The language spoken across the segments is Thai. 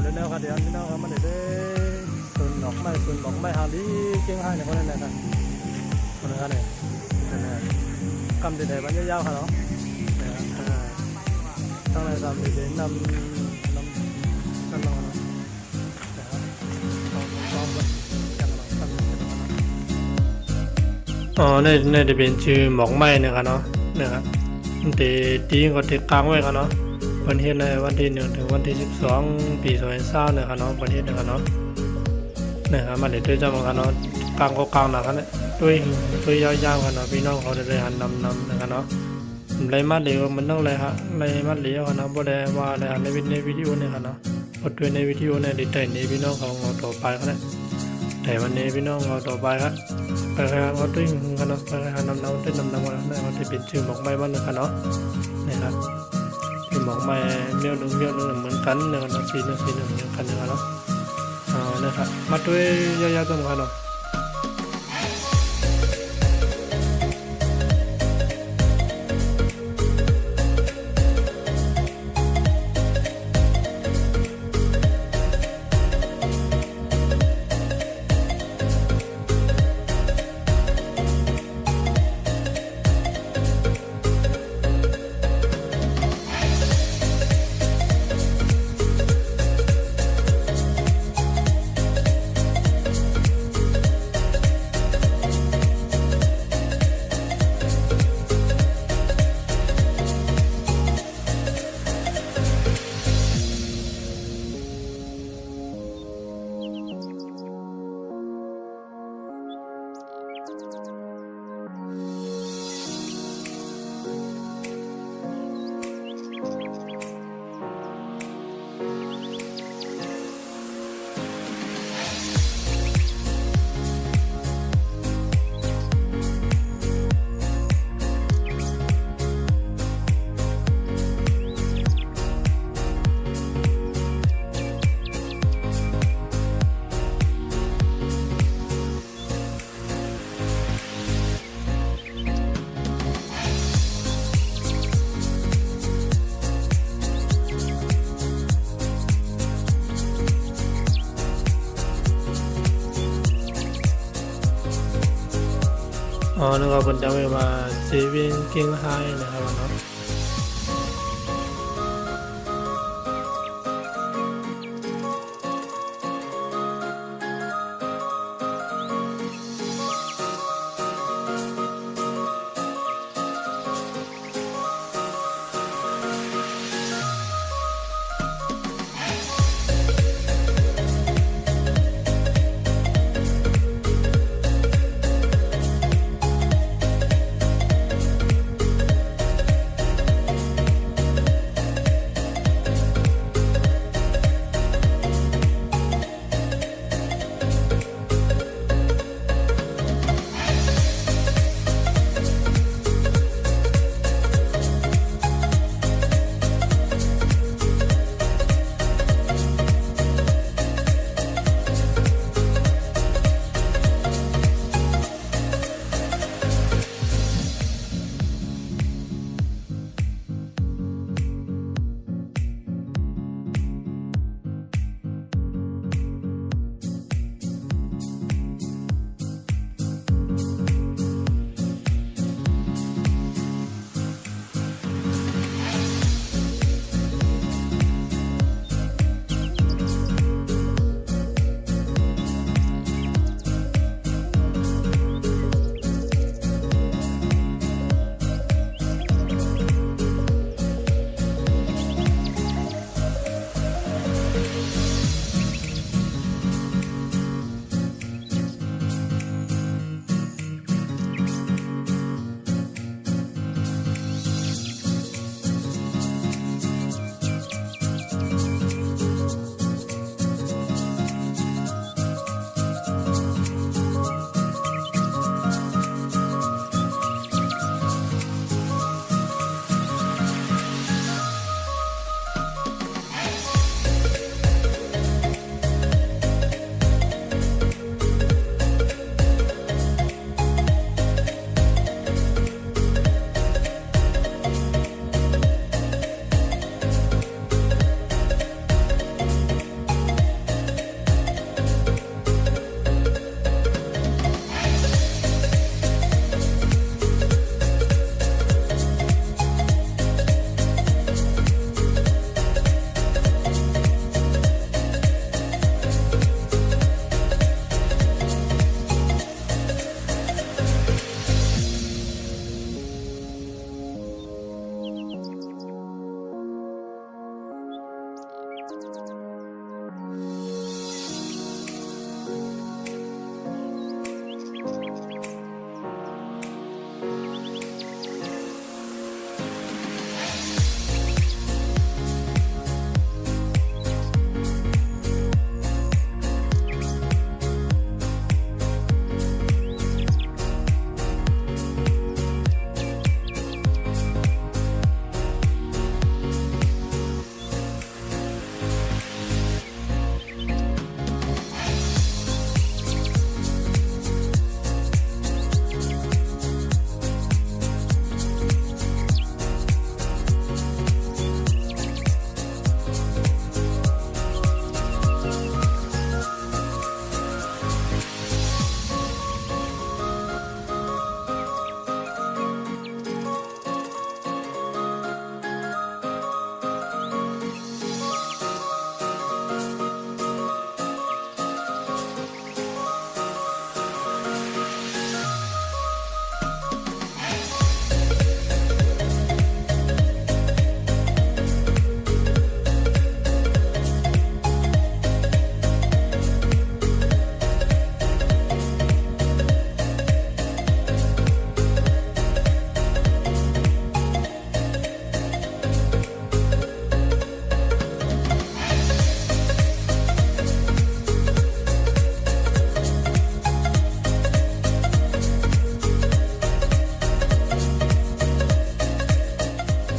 เลยแนวกันเดียวนี่น้องมันได้ส่วนดอกไม้หาดีเก่งให้เนี่ยคนนั้นนะครับคนนั้นเนี่ยกำได้บ้านยาวๆค่ะเนาะตั้งแต่ทำดีๆนำน้องอ๋อเนี่ยจะเป็นชื่อหมอกไม้นะครับเนาะนะครับแต่ตีก็ติดกลางไว้ครับเนาะวันที่ในวันที่1ถึงวันที่12ปี2020นะครับเนาะวันที่นะครับเนาะนะครับมาเดี๋ยวจะมาครับเนาะกลางก็กลางนะครับเนี่ยตัวยาวๆครับเนาะพี่น้องเขาได้หันนำนะครับเนาะเลยมาเดี๋ยวมันต้องเลยครับเลยมาเดี๋ยวครับเนาะบ่ได้ว่าเลยในวิดีโอเนี่ยครับเนาะพอด้วยในวิดีโอเนี่ยดีใจนี้พี่น้องเขาต่อไปครับเนี่ยแต่วันนี้พี่น้องเราต่อไปครับไปครับเขาด้วยกันเนาะไปครับนำด้วยนำกันนะเขาจะเป็นชื่อหมอกไม้บ้านนะครับเนาะนะครับชื่อหมอกไม้เมี่ยวหนึ่งเหมือนกันนะครับสีหนึ่งเหมือนกันนะครับเนาะนะครับมาด้วยยาวๆตรงกันเนาะนะครับผมจะมาเซเว่นเก่งไฮนะครับเนาะ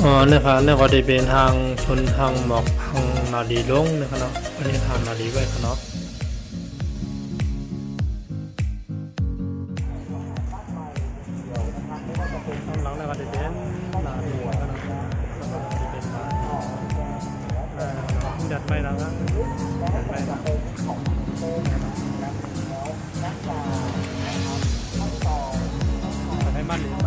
นะครับเนี่ยก็ได้เป็นทางชนทางหมอกทางนาดีลงนะครับเนาะอันนี้ทางนาดีไว้ครับเนาะหลังแล้วก็ได้เป็นนาดีครับเนาะแล้วก็ได้เป็นนาจัดไปนะครับจัดไปให้มันเลย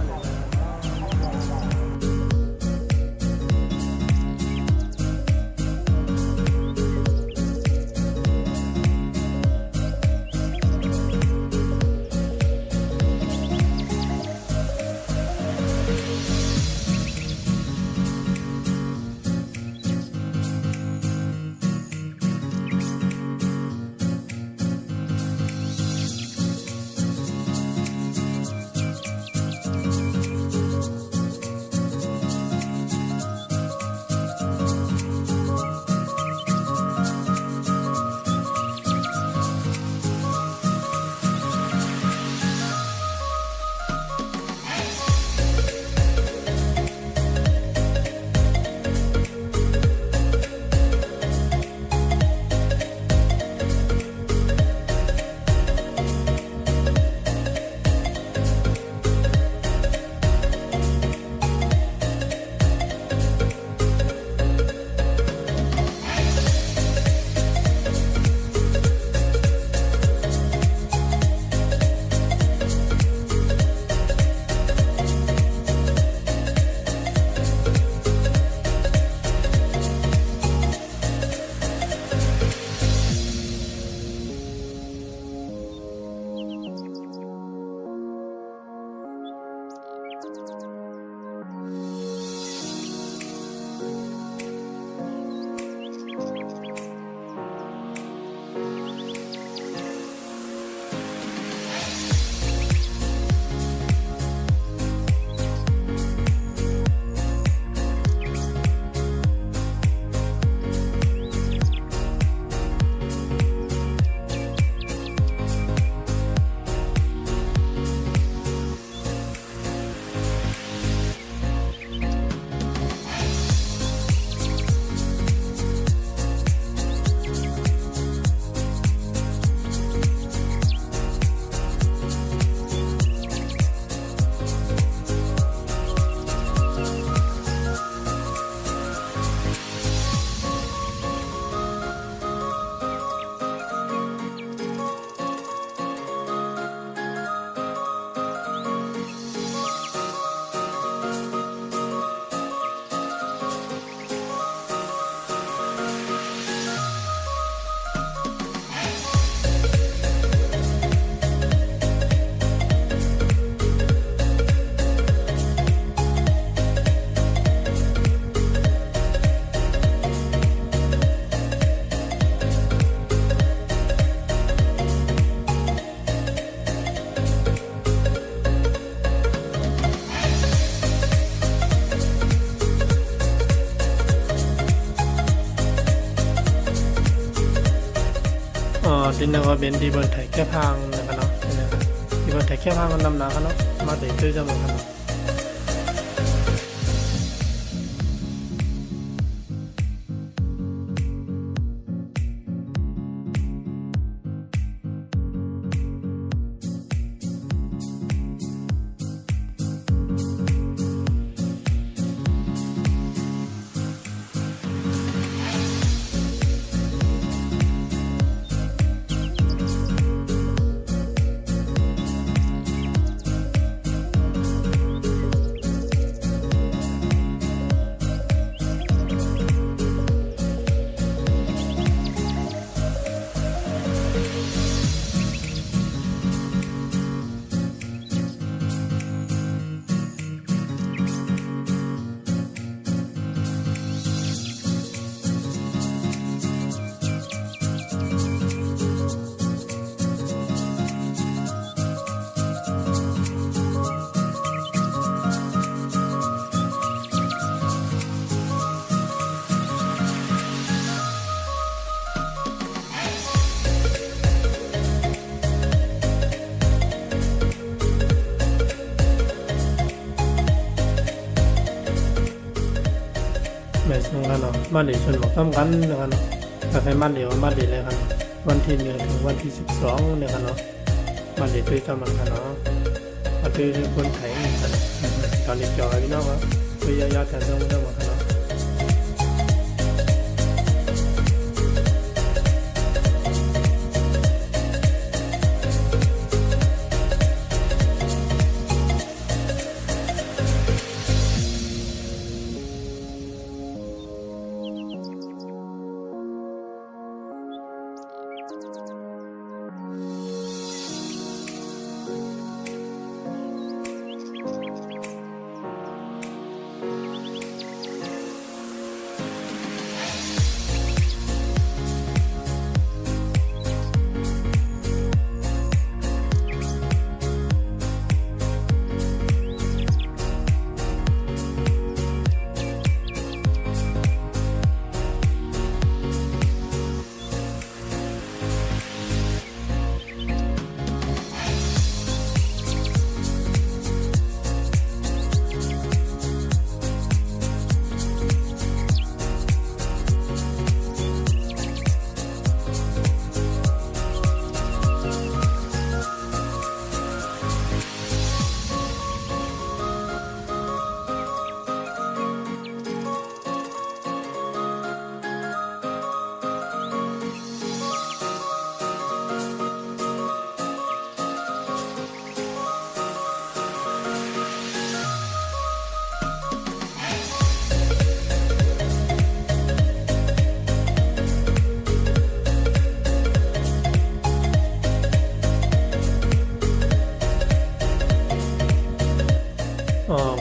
ดินนั่นก็เป็นที่บนไถแค่พังนะครับเนาะที่บนไถแค่พังก็นำหนาครับเนาะมาติดตื้อจะหมดครับ ไม่สำคัญเนาะมาดีส่วนบอกสำคัญนะครับเนาะถ้าใครมาดีก็มาดีเลยครับวันที่1ถึงวันที่12เนี่ยครับเนาะมาดีด้วยจำมันครับเนาะมาด้วยคนไทยนะครับตอนนี้จอยพี่น้องครับตัวยาวๆแต่ต้องมาครับเนาะ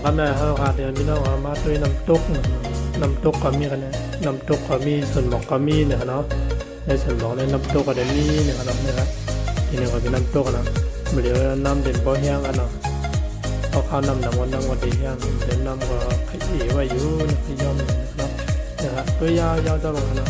ครับได้ครับค่ะเดี๋ยวพี่น้องมาด้วยน้ำตกก็มีกันนะน้ำตกก็มีส่วนหมอกก็มีเนี่ยครับเนาะในส่วนหมอกในน้ำตกก็ได้มีเนี่ยครับนะครับทีนี้ก็เป็นน้ำตกนะเดี๋ยวน้ำเด่นพอแห้งกันเนาะเอาข้าวน้ำวันดีแห้งเด่นน้ำก็ขยี้ไว้อยู่ขย่อมนะครับตัวยาวๆจะบอกนะ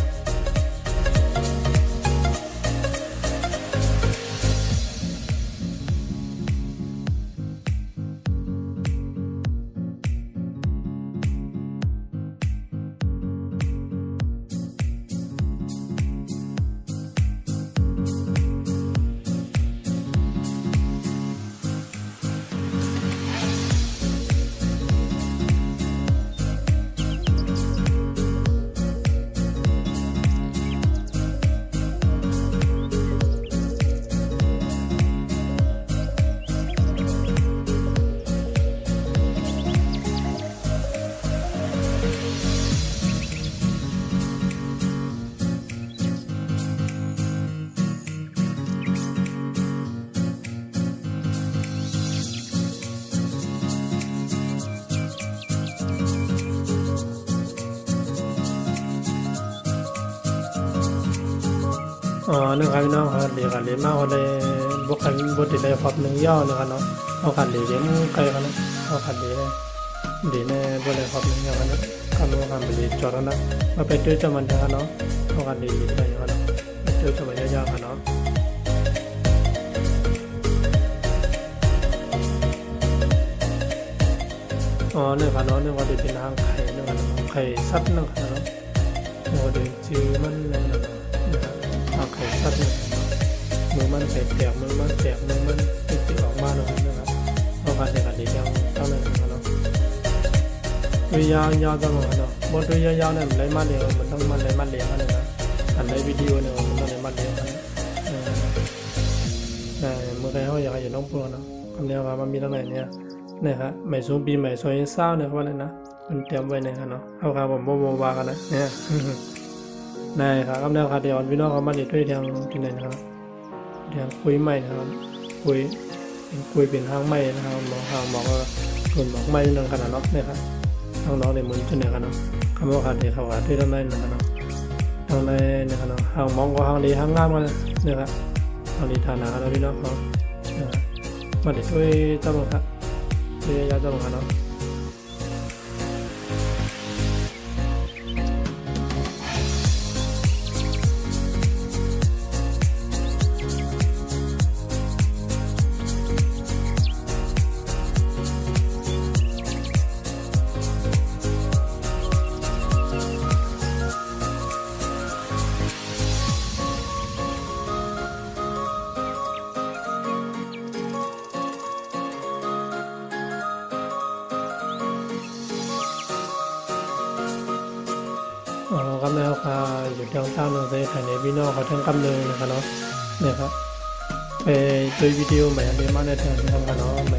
นึกครับพี่น้องครับเดี๋ยวกันเลยมาเลยบุกกันบุตรได้พบหนึ่งย่อนะครับเนาะเอาขันเดี๋ยวไกลกันนะเอาขันเดี๋ยวในบุตรได้พบหนึ่งย่อกันนะคำว่าคำไปเลยจอดนะมาไปเจอจมันกันเนาะเอาขันเดี๋ยวไปกันนะไปเจอจมันย่อกันเนาะนึกครับเนาะนึกว่าจะเป็นทางไข่นึกว่าไข่ซัดนึกครับเนาะนึกว่าจะจื้อมันนะครับเอาไข่ซัดเลยมือมันแตกมือมันแตกมือมันติดออกมาเลยนะครับเอาการแข่งขันดีจังเท่านั้นนะครับเนาะตัวยาวจังเลยเนาะบนตัวยาวเนี่ยมันได้มาเดียวมันต้องมันได้มาเดียวกันเลยนะอันในวิดีโอเนี่ยมันต้องได้มาเดียวกันเมื่อใครเขาอยากให้น้องพวกเนาะคำนี้ว่ามันมีตั้งไหนเนี่ยนะครับไม่สูงปีใหม่ซอยเศร้าเนี่ยว่าเลยนะมันเตรียมไว้นะครับเนาะเอาครับผมโมวากันนะเนี่ยได้ครับคำนี้ครับเดี๋ยวพี่น้องเขามาดีด้วยทางที่ไหนนะครับทางคุยใหม่นะครับคุยเป็นทางใหม่นะครับหมอก็ส่วนหมอกใหม่นั่งขนาดน็อกเนี่ยครับทางน้องในมือที่ไหนกันเนาะคำว่าขาดเดี๋ยวเขาขาดที่ทางในนะครับเนาะทางในเนี่ยครับเนาะทางมองก็ทางดีทางงามกันเนี่ยครับทางดีฐานะแล้วพี่น้องเขามาดีด้วยเจ้าหน้าครับเรียยาเจ้าหน้าเนาะ กำเนิดเขาอยู่ทางใต้เมืองไทยไทยในพี่น้องเขาทั้งกำเนิดนะครับเนาะเนี่ยครับไปดูวิดีโอใหม่อันนี้มาในทางที่ทำกันเนาะใหม่